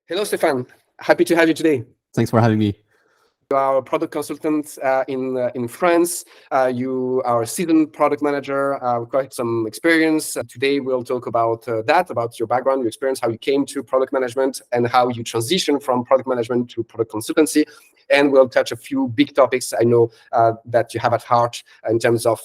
Hello, Stephane. Happy to have you today. Thanks for having me. You are a product consultant in France. You are a seasoned product manager with quite some experience. Today, we'll talk about about your background, your experience, how you came to product management, and how you transition from product management to product consultancy. And we'll touch a few big topics I know that you have at heart in terms of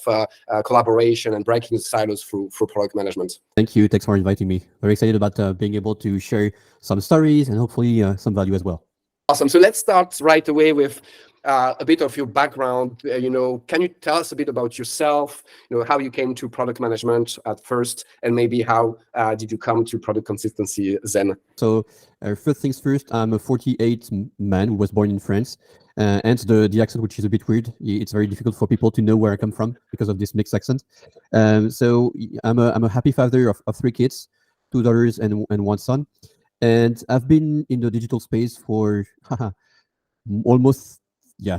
collaboration and breaking the silos through product management. Thank you. Thanks for inviting me. Very excited about being able to share some stories and hopefully some value as well. Awesome. So let's start right away with a bit of your background. Can you tell us a bit about yourself? How you came to product management at first, and maybe how did you come to product consistency then? So first things first, I'm a 48 man who was born in France. And the accent, which is a bit weird. It's very difficult for people to know where I come from because of this mixed accent. So I'm a happy father of 3 kids, 2 daughters and 1 son. And I've been in the digital space for almost,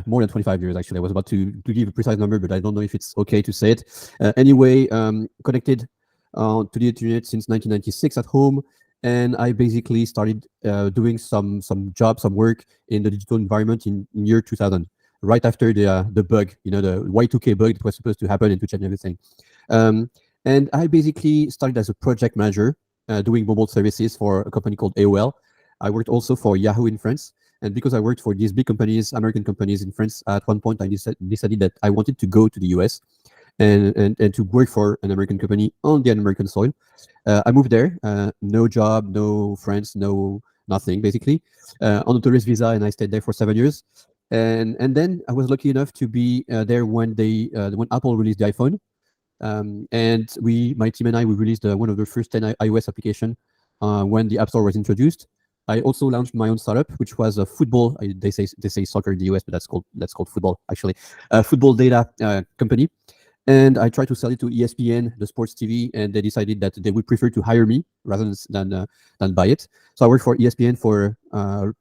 more than 25 years, actually. I was about to give a precise number, but I don't know if it's okay to say it. Anyway, connected to the internet since 1996 at home. And I basically started doing some job, some work in the digital environment in year 2000, right after the bug, the Y2K bug that was supposed to happen and to change everything. And I basically started as a project manager, doing mobile services for a company called AOL. I worked also for Yahoo in France. And because I worked for these big companies, American companies in France, at one point I decided that I wanted to go to the US and to work for an American company on the American soil. I moved there, no job, no friends, no nothing, basically, on a tourist visa, and I stayed there for 7 years. And then I was lucky enough to be there when Apple released the iPhone. And my team and I, we released one of the first 10 iOS application when the App Store was introduced. I also launched my own startup, which was a football. They say soccer in the US, but that's called football, actually. A football data company. And I tried to sell it to ESPN, the sports TV, and they decided that they would prefer to hire me rather than buy it. So I worked for ESPN for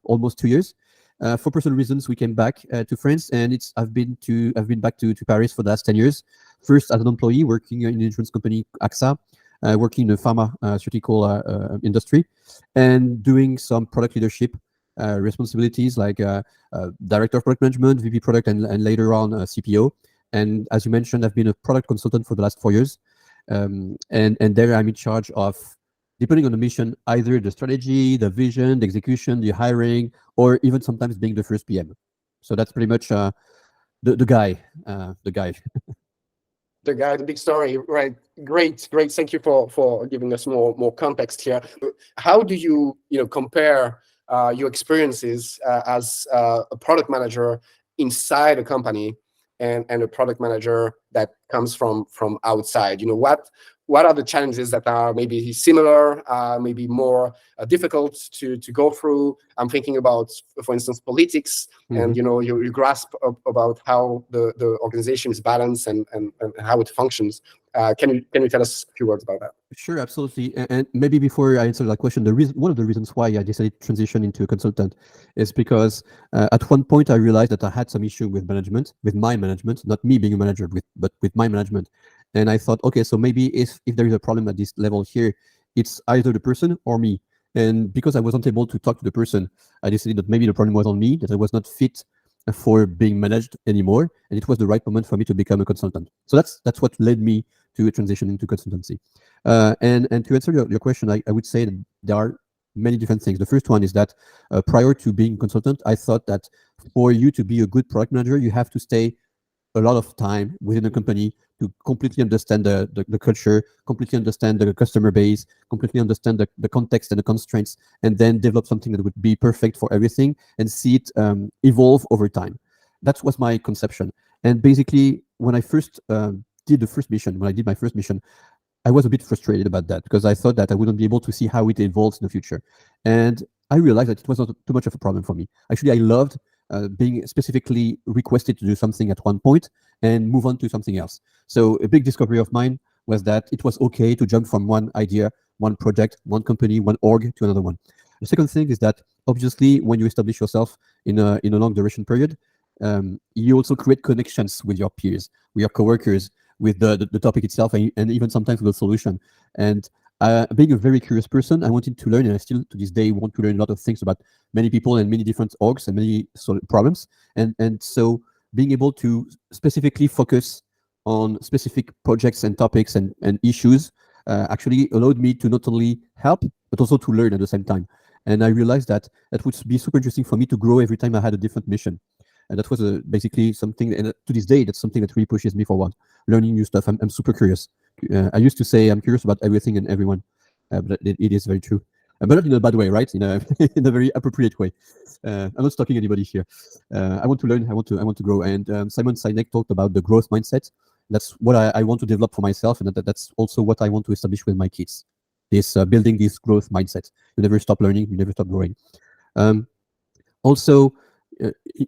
almost 2 years. For personal reasons, we came back to France, and I've been back to Paris for the last 10 years. First as an employee working in the insurance company AXA, working in the pharmaceutical industry, and doing some product leadership responsibilities like director of product management, VP product, and later on CPO. And as you mentioned, I've been a product consultant for the last 4 years. And there I'm in charge of, depending on the mission, either the strategy, the vision, the execution, the hiring, or even sometimes being the first PM. So that's pretty much the guy. The big story, right? Great. Thank you for giving us more context here. How do you compare your experiences as a product manager inside a company and a product manager that comes from outside? What are the challenges that are maybe similar, maybe more difficult to go through? I'm thinking about, for instance, politics, and you grasp about how the organization is balanced and how it functions. Can you tell us a few words about that? Sure, absolutely. And maybe before I answer that question, one of the reasons why I decided to transition into a consultant is because at one point I realized that I had some issue with my management, not me being a manager, but with my management. And I thought, okay, so maybe if there is a problem at this level here, it's either the person or me. And because I wasn't able to talk to the person, I decided that maybe the problem was on me, that I was not fit for being managed anymore, and it was the right moment for me to become a consultant. So that's what led me to a transition into consultancy. And to answer your question, I would say that there are many different things. The first one is that prior to being a consultant, I thought that for you to be a good product manager, you have to stay a lot of time within a company to completely understand the culture, completely understand the customer base, completely understand the context and the constraints, and then develop something that would be perfect for everything and see it evolve over time. That was my conception. And basically, when I first did my first mission, I was a bit frustrated about that because I thought that I wouldn't be able to see how it evolves in the future. And I realized that it was not too much of a problem for me. Actually, I loved being specifically requested to do something at one point and move on to something else. So a big discovery of mine was that it was okay to jump from one idea, one project, one company, one org to another one. The second thing is that obviously when you establish yourself in a long duration period, you also create connections with your peers, with your coworkers, with the topic itself, and even sometimes with the solution. And Being a very curious person, I wanted to learn, and I still to this day want to learn a lot of things about many people and many different orgs and many sort of problems. And so being able to specifically focus on specific projects and topics and issues actually allowed me to not only help but also to learn at the same time. And I realized that that would be super interesting for me to grow every time I had a different mission. And that was basically something, and to this day, that's something that really pushes me forward. Learning new stuff. I'm super curious. I used to say I'm curious about everything and everyone, but it is very true. But not in a bad way, right? In a in a very appropriate way. I'm not stalking anybody here. I want to learn. I want to grow. And Simon Sinek talked about the growth mindset. That's what I want to develop for myself, and that's also what I want to establish with my kids. This building this growth mindset. You never stop learning. You never stop growing. Um, Also,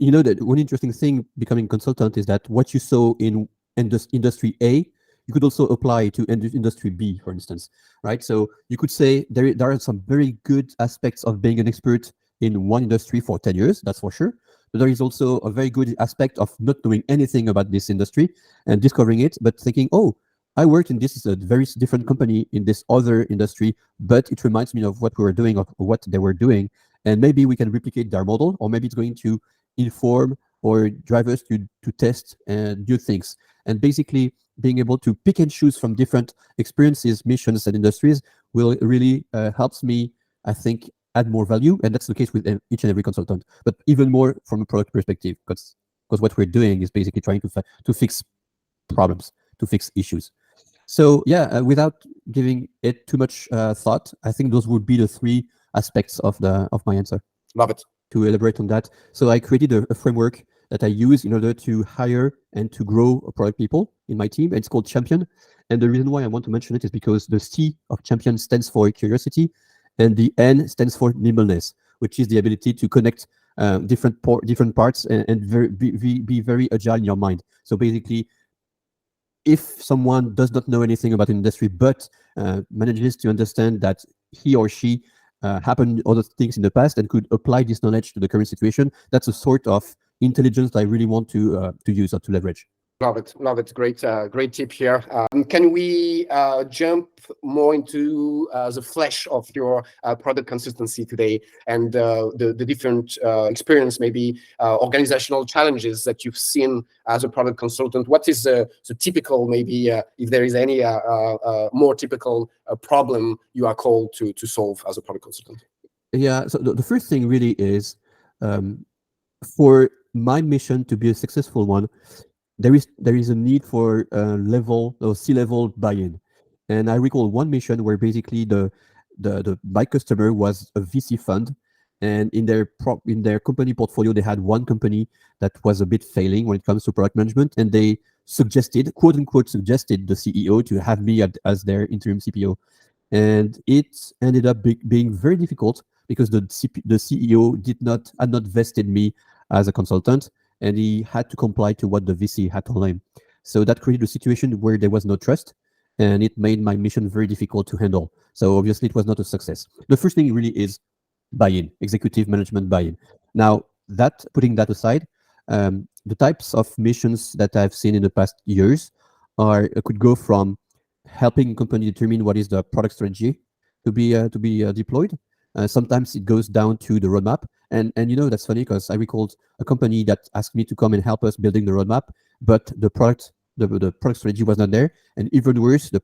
you know that one interesting thing becoming consultant is that what you saw in industry A, you could also apply to industry B, for instance, right? So you could say there are some very good aspects of being an expert in one industry for 10 years, that's for sure. But there is also a very good aspect of not knowing anything about this industry and discovering it, but thinking, oh, I worked in this is a very different company in this other industry, but it reminds me of what we were doing or what they were doing. And maybe we can replicate their model, or maybe it's going to inform or drive us to test and do things. And basically being able to pick and choose from different experiences, missions, and industries will really helps me, I think, add more value. And that's the case with each and every consultant, but even more from a product perspective, because what we're doing is basically trying to fix problems, to fix issues. So yeah, without giving it too much thought, I think those would be the three aspects of my answer. Love it. To elaborate on that, so I created a framework that I use in order to hire and to grow product people in my team. It's called Champion, and the reason why I want to mention it is because the C of Champion stands for curiosity, and the N stands for nimbleness, which is the ability to connect different parts and be very agile in your mind. So basically, if someone does not know anything about an industry but manages to understand that he or she happened other things in the past and could apply this knowledge to the current situation, that's a sort of intelligence that I really want to use or to leverage. Love it, love it. Great, great tip here. Can we jump more into the flesh of your product consistency today and the different experience, maybe organizational challenges that you've seen as a product consultant? What is the typical, maybe if there is any more typical problem you are called to solve as a product consultant? Yeah. So the first thing really is for my mission to be a successful one, there is a need for level or C-level buy-in. And I recall one mission where basically my customer was a VC fund, and in their company portfolio they had one company that was a bit failing when it comes to product management, and they suggested, quote unquote, suggested the CEO to have me as their interim CPO, and it ended up being very difficult because the CEO had not vested me as a consultant, and he had to comply to what the VC had told him. So that created a situation where there was no trust, and it made my mission very difficult to handle. So obviously it was not a success. The first thing really is buy-in, executive management buy-in. Now, putting that aside, the types of missions that I've seen in the past years could go from helping a company determine what is the product strategy to be deployed. Sometimes it goes down to the roadmap, and that's funny because I recalled a company that asked me to come and help us building the roadmap, but the product strategy was not there, and even worse, the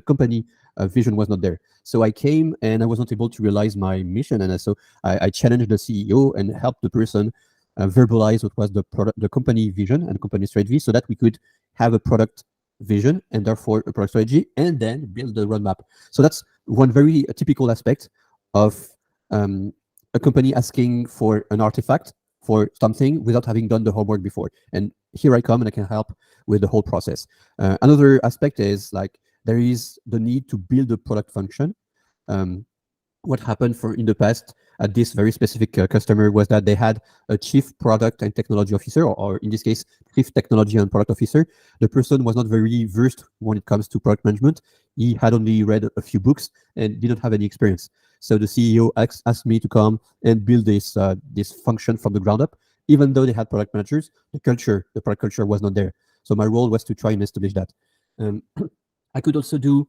company vision was not there. So I came and I was not able to realize my mission, and so I challenged the CEO and helped the person verbalize what was the company vision and company strategy, so that we could have a product vision and therefore a product strategy, and then build the roadmap. So that's one very typical aspect of a company asking for an artifact for something without having done the homework before. And here I come and I can help with the whole process. Another aspect is like there is the need to build a product function. What happened in the past at this very specific customer was that they had a chief product and technology officer, or in this case, chief technology and product officer. The person was not very versed when it comes to product management. He had only read a few books and didn't have any experience. So the CEO asked me to come and build this function from the ground up. Even though they had product managers, the product culture was not there. So my role was to try and establish that. I could also do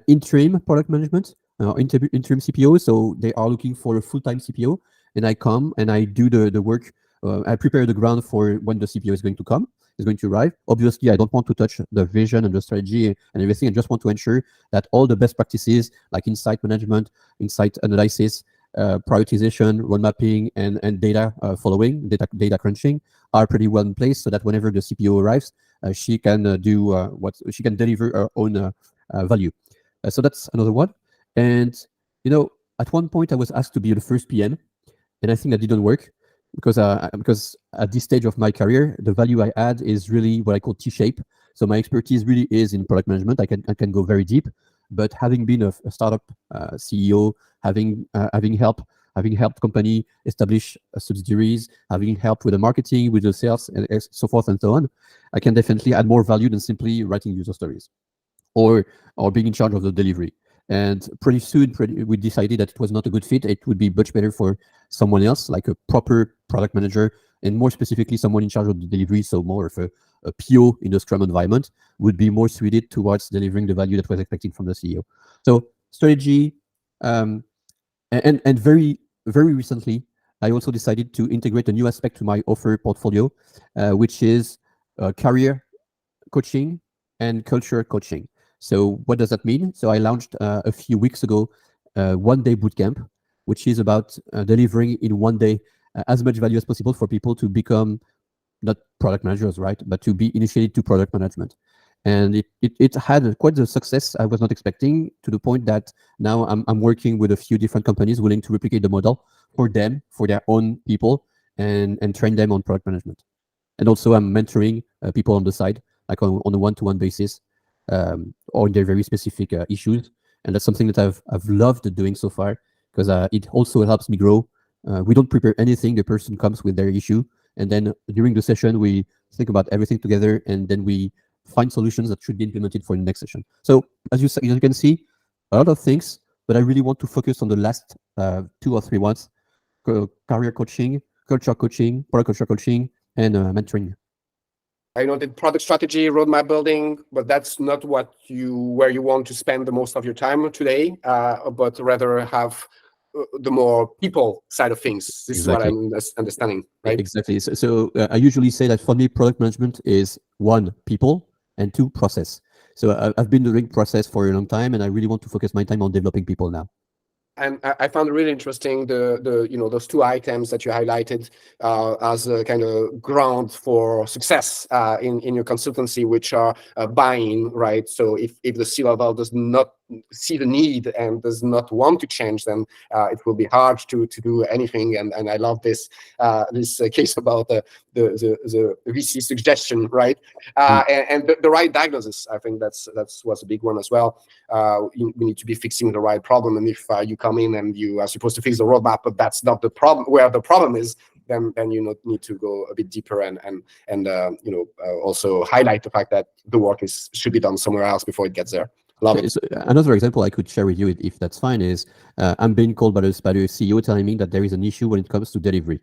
interim product management, interim CPO. So they are looking for a full-time CPO, and I come and I do the work. I prepare the ground for when the CPO is going to come, is going to arrive. Obviously, I don't want to touch the vision and the strategy and everything. I just want to ensure that all the best practices like insight management, insight analysis, prioritization, road mapping, and data following, data crunching are pretty well in place, so that whenever the CPO arrives, she can do what she can deliver her own value. So that's another one. And at one point I was asked to be the first PM, and I think that didn't work because at this stage of my career, the value I add is really what I call T-shape. So my expertise really is in product management. I can go very deep, but having been a startup CEO, having helped company establish subsidiaries, having helped with the marketing, with the sales, and so forth and so on, I can definitely add more value than simply writing user stories or being in charge of the delivery. And pretty soon, we decided that it was not a good fit. It would be much better for someone else, like a proper product manager, and more specifically, someone in charge of the delivery, so more of a PO in the Scrum environment, would be more suited towards delivering the value that was expected from the CEO. So strategy, and very, very recently, I also decided to integrate a new aspect to my offer portfolio, which is career coaching and culture coaching. So what does that mean? So I launched a few weeks ago one-day bootcamp, which is about delivering in one day as much value as possible for people to become not product managers, right, but to be initiated to product management. And it had quite the success I was not expecting, to the point that now I'm working with a few different companies willing to replicate the model for them, for their own people, and train them on product management. And also I'm mentoring people on the side, like on a one-to-one basis, on their very specific issues. And that's something that I've loved doing so far, because it also helps me grow. We don't prepare anything. The person comes with their issue, and then during the session, we think about everything together, and then we find solutions that should be implemented for the next session. So as you can see, a lot of things, but I really want to focus on the last 2 or 3 ones: career coaching, culture coaching, product culture coaching, and mentoring. I know that product strategy, roadmap building, but that's not where you want to spend the most of your time today, but rather have the more people side of things. This Exactly. is what I'm understanding, right? Exactly. So I usually say that for me, product management is 1, people, and 2, process. So I've been doing process for a long time, and I really want to focus my time on developing people now. And I found it really interesting those 2 items that you highlighted as a kind of ground for success in your consultancy, which are buying, right? So if the C-level does not see the need and does not want to change, then it will be hard to do anything. And I love this case about the VC suggestion, right? And the right diagnosis. I think that's was a big one as well. We need to be fixing the right problem, and if you come in and you are supposed to fix the roadmap, but that's not the problem, where the problem is, then you need to go a bit deeper and also highlight the fact that the work should be done somewhere else before it gets there. Love it. So another example I could share with you, if that's fine, is I'm being called by the CEO telling me that there is an issue when it comes to delivery,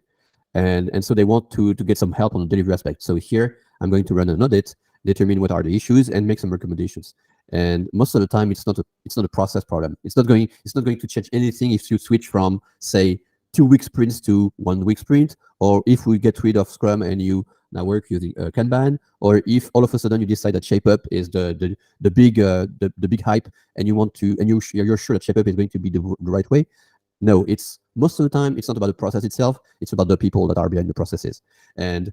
and so they want to get some help on the delivery aspect. So here I'm going to run an audit, determine what are the issues, and make some recommendations. And most of the time, it's not a process problem. It's not going to change anything if you switch from, say, 2-week sprints to 1-week sprint, or if we get rid of Scrum and you now work using Kanban, or if all of a sudden you decide that ShapeUp is the big hype, and you're sure that ShapeUp is going to be the right way. No, it's most of the time it's not about the process itself. It's about the people that are behind the processes, and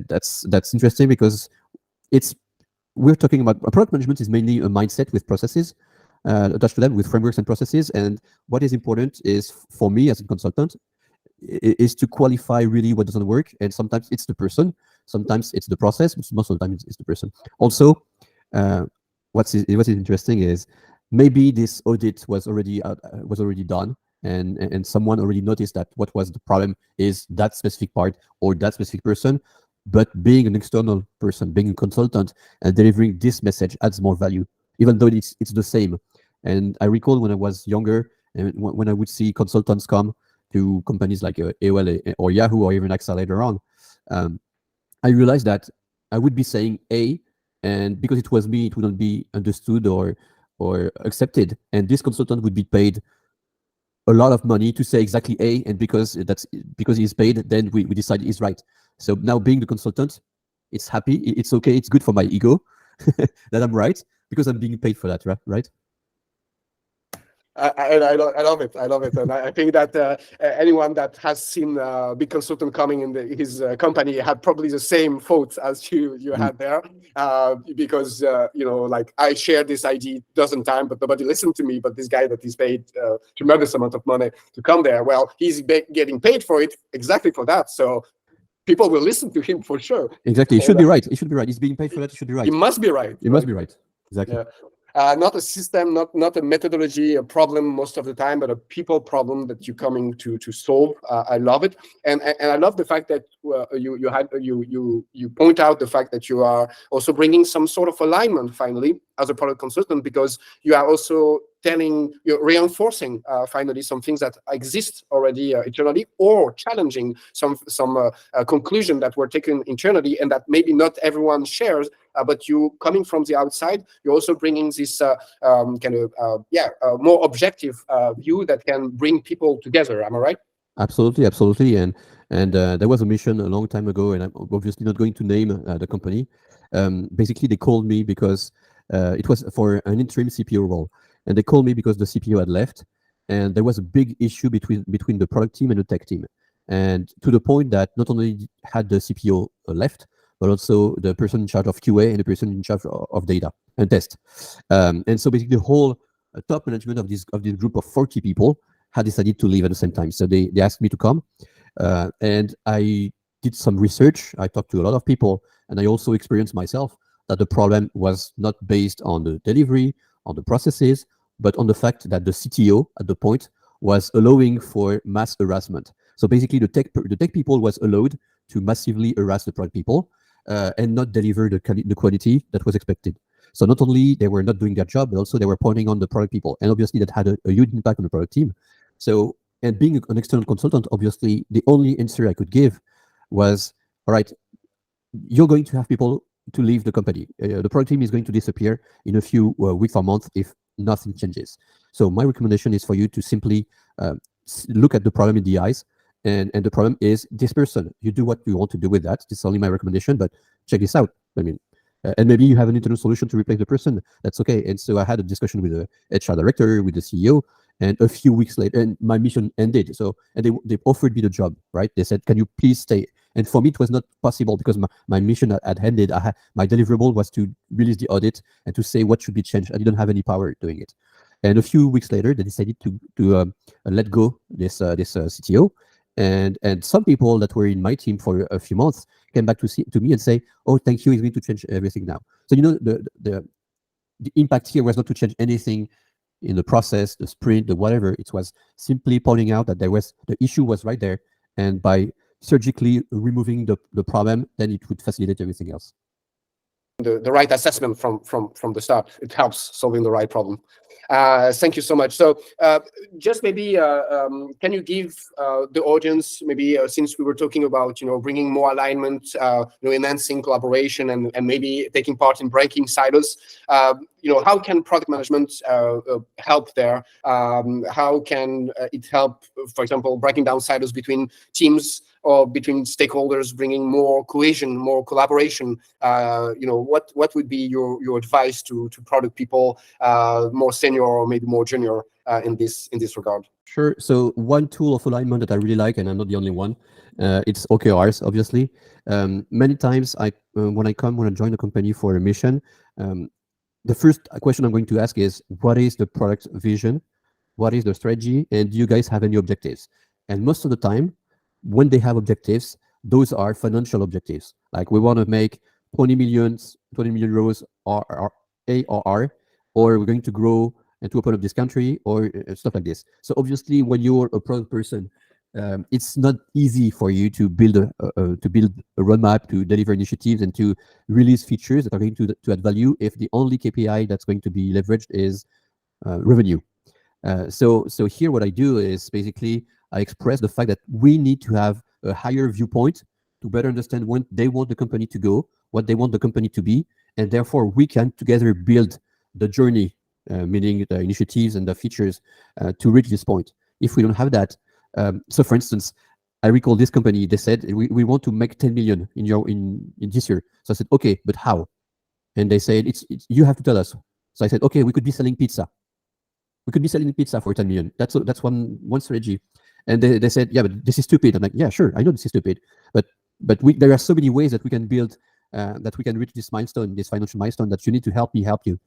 that's interesting, because we're talking about product management is mainly a mindset with processes attached to them, with frameworks and processes. And what is important is, for me as a consultant, is to qualify really what doesn't work. And sometimes it's the person, sometimes it's the process, but most of the time it's the person. Also, what is interesting is, maybe this audit was already done, and someone already noticed that what was the problem is that specific part or that specific person. But being an external person, being a consultant, and delivering this message adds more value, even though it's the same. And I recall when I was younger, and when I would see consultants come to companies like AOL or Yahoo or even AXA later on, I realized that I would be saying A, and because it was me, it wouldn't be understood, or or accepted, and this consultant would be paid a lot of money to say exactly A, and because he's paid, then we decide he's right. So now being the consultant, it's happy, it's okay, it's good for my ego that I'm right because I'm being paid for that, right? I love it. I love it, and I think that anyone that has seen a big consultant coming in his company had probably the same thoughts as you had there, because like I shared this idea dozen times, but nobody listened to me. But this guy that is paid tremendous amount of money to come there, well, he's getting paid for it exactly for that. So people will listen to him for sure. Exactly, it should be right. It should be right. He's being paid for that. It should be right. It must be right. It must be right. Exactly. Yeah. Not a system, not a methodology, a problem most of the time, but a people problem that you're coming to solve. I love it, and I love the fact that you point out the fact that you are also bringing some sort of alignment finally as a product consultant, because you are also you're reinforcing finally some things that exist already internally, or challenging some conclusion that were taken internally and that maybe not everyone shares. But you coming from the outside, you're also bringing this more objective view that can bring people together. Am I right? Absolutely, absolutely. And there was a mission a long time ago, and I'm obviously not going to name the company. Basically, they called me because it was for an interim CPO role, and they called me because the CPO had left, and there was a big issue between the product team and the tech team, and to the point that not only had the CPO left, but also the person in charge of QA and the person in charge of data and test. And so basically the whole top management of this group of 40 people had decided to leave at the same time. So they asked me to come, and I did some research. I talked to a lot of people, and I also experienced myself that the problem was not based on the delivery, on the processes, but on the fact that the CTO at the point was allowing for mass harassment. So basically the tech people was allowed to massively harass the product people, and not deliver the quality that was expected. So not only they were not doing their job, but also they were pointing on the product people, and obviously that had a huge impact on the product team. So, and being an external consultant, obviously the only answer I could give was, all right, you're going to have people to leave the company. The product team is going to disappear in a few weeks or months if nothing changes. So my recommendation is for you to simply look at the problem in the eyes. And the problem is this person. You do what you want to do with that. This is only my recommendation, but check this out. I mean, and maybe you have an internal solution to replace the person. That's okay. And so I had a discussion with the HR director, with the CEO, and a few weeks later, and my mission ended. So, and they offered me the job, right? They said, "Can you please stay?" And for me, it was not possible because my mission had ended. My deliverable was to release the audit and to say what should be changed. I didn't have any power doing it. And a few weeks later, they decided to let go this CTO. And some people that were in my team for a few months came back to me and say, "Oh, thank you. He's going to change everything now." So the impact here was not to change anything in the process, the sprint, the whatever. It was simply pointing out that the issue was right there, and by surgically removing the problem, then it would facilitate everything else. The right assessment from the start, it helps solving the right problem. Thank you so much. So just maybe can you give the audience, maybe since we were talking about bringing more alignment, enhancing collaboration, and maybe taking part in breaking silos, how can product management help there? How can it help, for example, breaking down silos between teams or between stakeholders, bringing more cohesion, more collaboration? What would be your advice to product people, more senior or maybe more junior, in this regard? Sure. So one tool of alignment that I really like, and I'm not the only one, it's OKRs, obviously. Many times when I join a company for a mission, the first question I'm going to ask is, what is the product vision? What is the strategy? And do you guys have any objectives? And most of the time, when they have objectives, those are financial objectives. Like we want to make 20 million euros ARR, or we're going to grow and to open up this country, or stuff like this. So obviously, when you're a product person, it's not easy for you to build a roadmap, to deliver initiatives, and to release features that are going to add value if the only KPI that's going to be leveraged is revenue. So here what I do is basically I express the fact that we need to have a higher viewpoint to better understand when they want the company to go, what they want the company to be, and therefore we can together build the journey meaning the initiatives and the features to reach this point. If we don't have that, so for instance, I recall this company, they said, we want to make 10 million in this year. So I said, okay, but how? And they said, it's you have to tell us. So I said, okay, we could be selling pizza. We could be selling pizza for 10 million. That's one strategy. And they said, yeah, but this is stupid. I'm like, yeah, sure, I know this is stupid, but there are so many ways that we can build, that we can reach this milestone, this financial milestone, that you need to help me help you.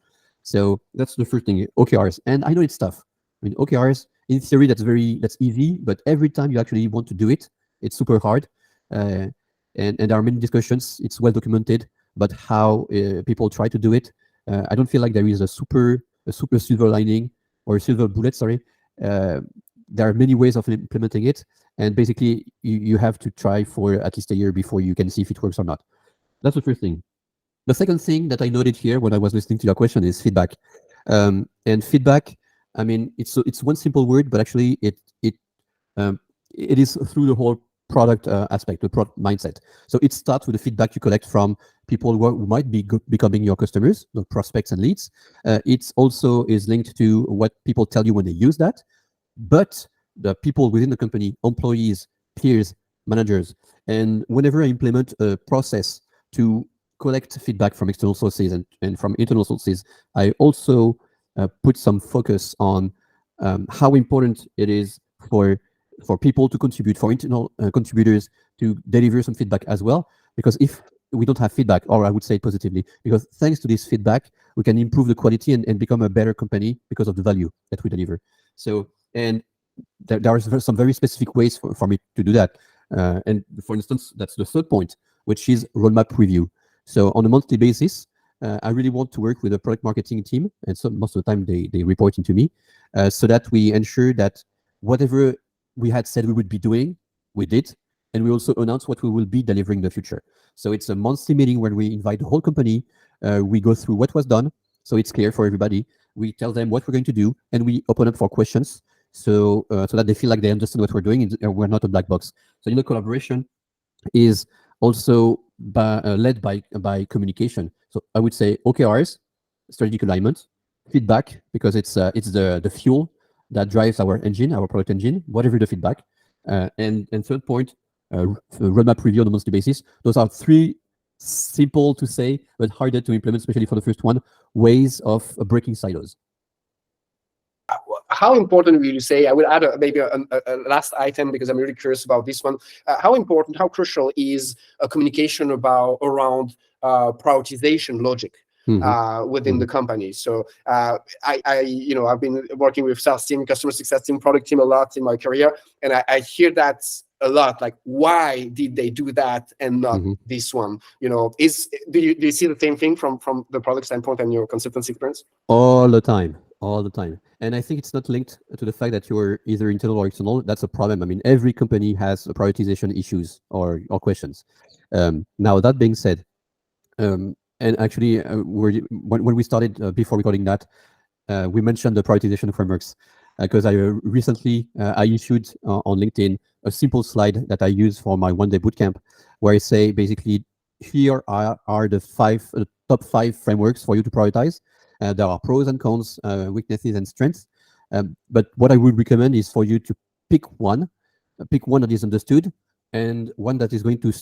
So that's the first thing, OKRs. And I know it's tough. I mean, OKRs, in theory, that's easy, but every time you actually want to do it, it's super hard. And there are many discussions. It's well documented, but how people try to do it, I don't feel like there is a super silver lining or silver bullet. Sorry, there are many ways of implementing it, and basically you have to try for at least a year before you can see if it works or not. That's the first thing. The second thing that I noted here when I was listening to your question is feedback. And feedback, I mean, it's one simple word, but actually it is through the whole product aspect, the product mindset. So it starts with the feedback you collect from people who might be becoming your customers, the prospects and leads. It also is linked to what people tell you when they use that. But the people within the company, employees, peers, managers, and whenever I implement a process to collect feedback from external sources and from internal sources, I also put some focus on how important it is for people to contribute, for internal contributors to deliver some feedback as well. Because if we don't have feedback, or I would say positively, because thanks to this feedback, we can improve the quality and become a better company because of the value that we deliver. So, and there are some very specific ways for me to do that. And for instance, that's the third point, which is roadmap review. So on a monthly basis, I really want to work with a product marketing team, and so most of the time they report into me, so that we ensure that whatever we had said we would be doing, we did, and we also announce what we will be delivering in the future. So it's a monthly meeting where we invite the whole company, we go through what was done, so it's clear for everybody. We tell them what we're going to do, and we open up for questions, so that they feel like they understand what we're doing, and we're not a black box. So collaboration is also led by communication. So I would say OKRs, strategic alignment, feedback, because it's the fuel that drives our engine, our product engine, whatever the feedback. And third point, roadmap review on a monthly basis. Those are three simple to say, but harder to implement, especially for the first one, ways of breaking silos. How important will you say, I will add maybe a last item because I'm really curious about this one. How important, how crucial is a communication around prioritization logic within the company? So I've been working with sales team, customer success team, product team a lot in my career, and I hear that a lot. Like, why did they do that and not this one? Do you see the same thing from the product standpoint and your consultancy experience? All the time. And I think it's not linked to the fact that you're either internal or external. That's a problem. I mean, every company has prioritization issues or questions. Now, that being said, and actually, when we started, before recording that, we mentioned the prioritization frameworks, because I recently I issued on LinkedIn a simple slide that I use for my one-day bootcamp, where I say basically, here are the top 5 frameworks for you to prioritize. There are pros and cons, weaknesses and strengths. But what I would recommend is for you to pick one that is understood, and one that is going to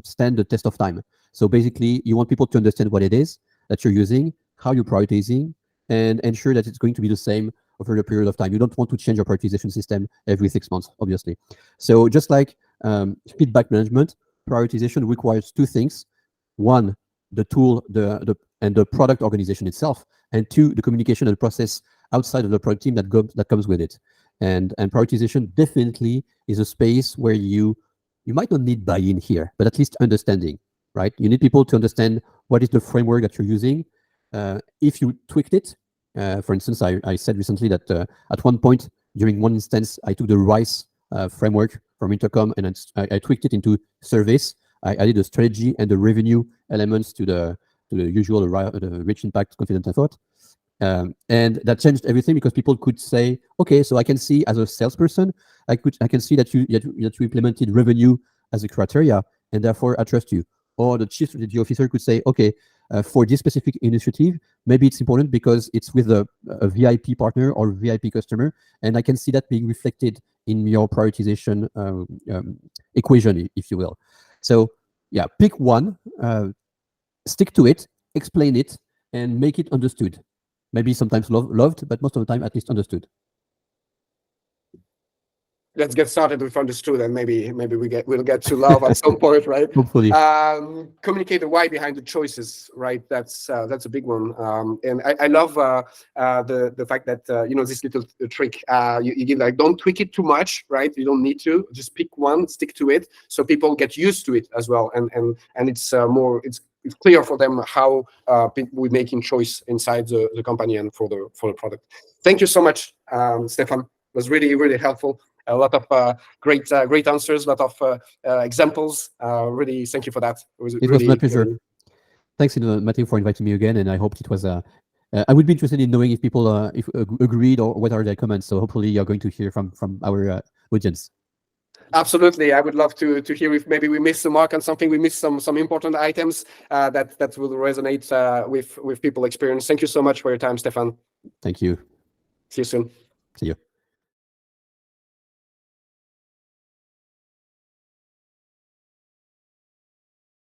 stand the test of time. So basically, you want people to understand what it is that you're using, how you're prioritizing, and ensure that it's going to be the same over a period of time. You don't want to change your prioritization system every 6 months, obviously. So just like feedback management, prioritization requires 2 things. One, the tool, and the product organization itself, and 2, the communication and the process outside of the product team that comes with it. And prioritization definitely is a space where you might not need buy-in here, but at least understanding, right? You need people to understand what is the framework that you're using. If you tweaked it, for instance, I said recently that at one point during one instance, I took the RICE framework from Intercom and I tweaked it into service. I added the strategy and the revenue elements to the usual, the rich, impact, confident, effort. And that changed everything, because people could say, okay, so I can see as a salesperson, I can see that you implemented revenue as a criteria, and therefore I trust you. Or the chief strategy officer could say, okay, for this specific initiative, maybe it's important because it's with a VIP partner or VIP customer, and I can see that being reflected in your prioritization equation, if you will. So yeah, pick one, stick to it, explain it, and make it understood. Maybe sometimes loved, but most of the time at least understood. Let's get started with understood, and maybe we'll get to love at some point, right? Hopefully. Communicate the why behind the choices, right? That's a big one. And I love the fact that this little trick you give, like, don't tweak it too much, right? You don't need to. Just pick one, stick to it, so people get used to it as well, and it's it's clear for them how we're making choice inside the company and for the product. Thank you so much, Stephane. It was really, really helpful. A lot of great answers, a lot of examples. Really, thank you for that. It was my pleasure. Thanks, Matthew, for inviting me again, and I hope it was. I would be interested in knowing if people agreed or what are their comments. So hopefully, you're going to hear from our audience. Absolutely, I would love to hear if maybe we missed the mark on something. We missed some important items that will resonate with people' experience. Thank you so much for your time, Stephane. Thank you. See you soon. See you.